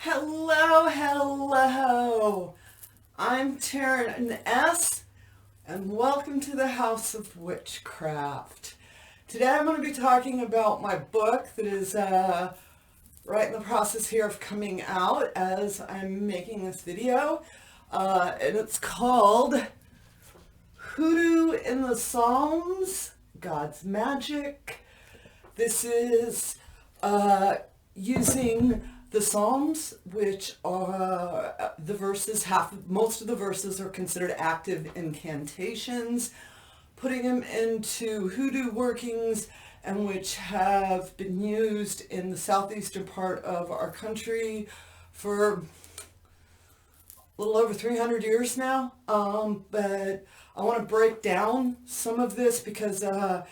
Hello, hello. I'm Taren S, and welcome to the House of Witchcraft. Today I'm going to be talking about my book that is right in the process here of coming out as I'm making this video. And it's called Hoodoo in the Psalms, God's Magic. This is using the Psalms, which are the verses, most of the verses are considered active incantations, putting them into hoodoo workings, and which have been used in the southeastern part of our country for a little over 300 years now. But I want to break down some of this because a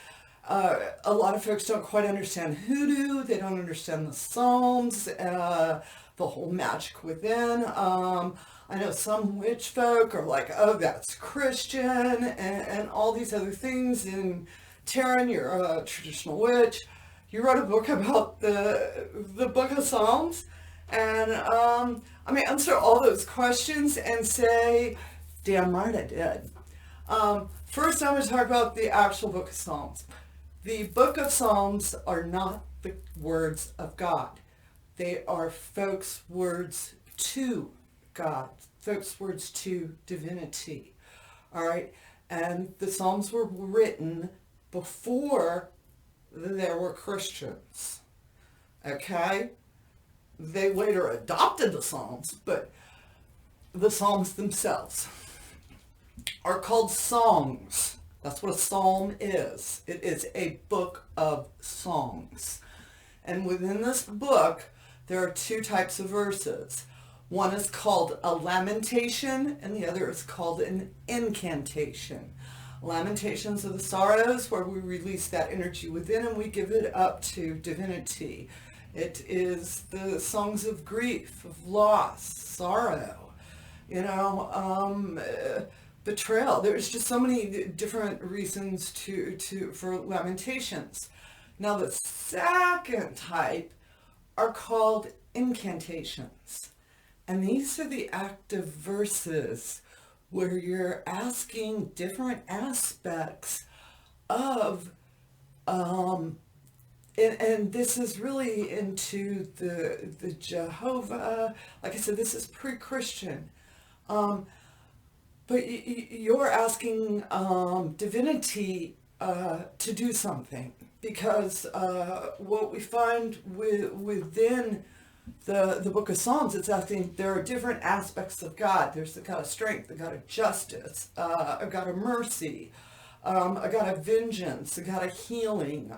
lot of folks don't quite understand hoodoo. They don't understand the Psalms, the whole magic within. I know some witch folk are like, oh, that's Christian, and all these other things. And Taren, you're a traditional witch. You wrote a book about the Book of Psalms. And I may answer all those questions and say, damn right I did. First, I'm going to talk about the actual Book of Psalms. The Book of Psalms are not the words of God. They are folks' words to God, folks' words to divinity. All right? And the Psalms were written before there were Christians. Okay? They later adopted the Psalms, but the Psalms themselves are called songs. That's what a psalm is. It is a book of songs. And within this book, there are two types of verses. One is called a lamentation, and the other is called an incantation. Lamentations are the sorrows, where we release that energy within and we give it up to divinity. It is the songs of grief, of loss, sorrow, betrayal. There's just so many different reasons for lamentations. Now the second type are called incantations. And these are the active verses where you're asking different aspects of, and this is really into the Jehovah. Like I said, this is pre-Christian. But you're asking divinity to do something, because what we find within the Book of Psalms, it's asking, there are different aspects of God. There's the God of strength, the God of justice, a God of mercy, a God of vengeance, a God of healing.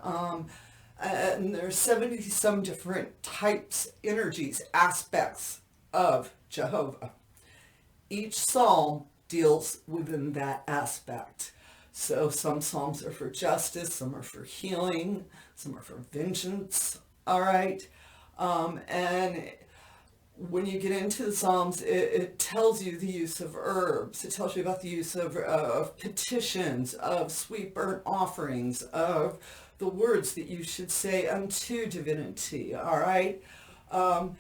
And there's 70 some different types, energies, aspects of Jehovah. Each psalm deals within that aspect. So some psalms are for justice, some are for healing, some are for vengeance. All right. And when you get into the Psalms, it tells you the use of herbs. It tells you about the use of petitions, of sweet burnt offerings, of the words that you should say unto divinity. All right. And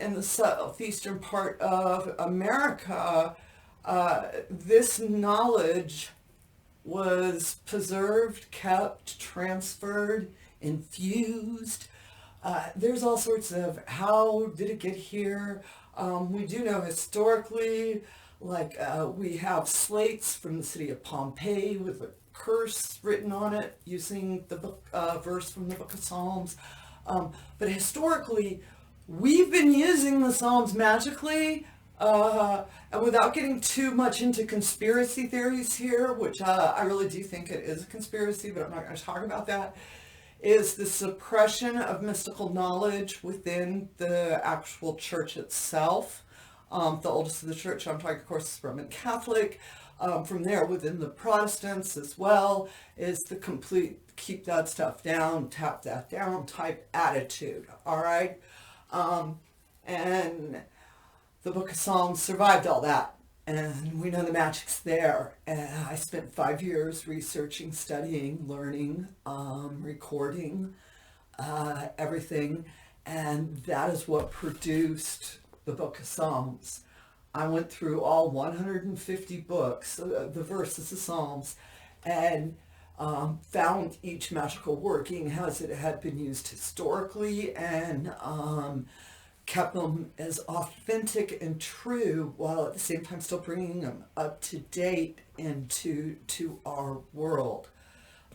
in the southeastern part of America, this knowledge was preserved, kept, transferred, infused. There's all sorts of how did it get here. We do know historically, like we have slates from the city of Pompeii with a curse written on it using the book verse from the Book of Psalms. But historically, we've been using the Psalms magically, and without getting too much into conspiracy theories here, which I really do think it is a conspiracy, but I'm not going to talk about that, is the suppression of mystical knowledge within the actual church itself. The oldest of the church, I'm talking, of course, is Roman Catholic. From there, within the Protestants as well, is the complete keep that stuff down, tap that down type attitude. All right. And the Book of Psalms survived all that. And we know the magic's there. And I spent 5 years researching, studying, learning, recording, everything. And that is what produced the Book of Psalms. I went through all 150 books, the verses of Psalms, and found each magical working as it had been used historically, and kept them as authentic and true, while at the same time still bringing them up to date into our world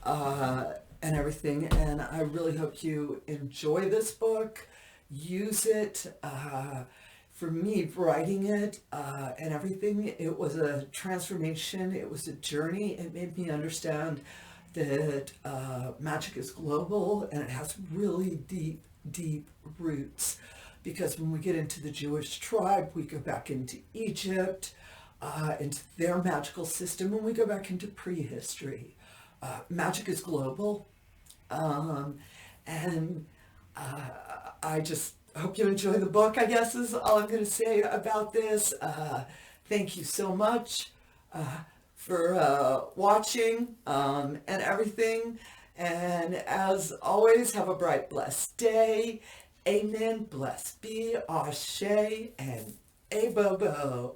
and everything. And I really hope you enjoy this book, use it. For me, writing it and everything, it was a transformation. It was a journey. It made me understand that magic is global, and it has really deep, deep roots. Because when we get into the Jewish tribe, we go back into Egypt, into their magical system, and we go back into prehistory. Magic is global, and I just hope you enjoy the book, I guess is all I'm going to say about this. Thank you so much for watching and everything. And as always, have a bright, blessed day. Amen. Blessed be. Ashe and Abobo.